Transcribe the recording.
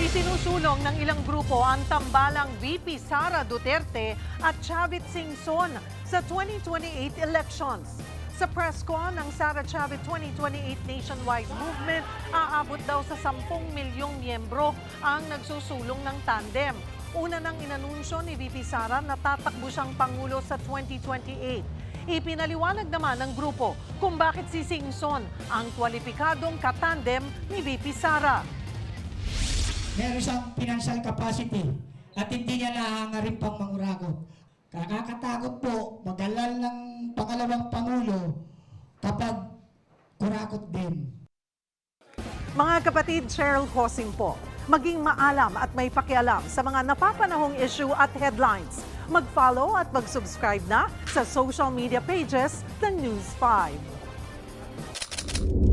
Isinusulong ng ilang grupo ang tambalang VP Sara Duterte at Chavit Singson sa 2028 elections. Sa press con ng Sara Chavit 2028 nationwide movement, aabot daw sa 10 milyong miyembro ang nagsusulong ng tandem. Una nang inanunsyo ni VP Sara na tatakbo siyang Pangulo sa 2028. Ipinaliwanag naman ng grupo kung bakit si Singson ang kwalipikadong katandem ni VP Sara. Meron siyang financial capacity at hindi niya nahangarin pang manguragot. Nakakatakot po mag-alal ng pangalawang Pangulo kapag kurakot din. Mga kapatid, Cheryl Hosing po, maging maalam at may pakialam sa mga napapanahong issue at headlines. Mag-follow at mag-subscribe na sa social media pages ng News 5.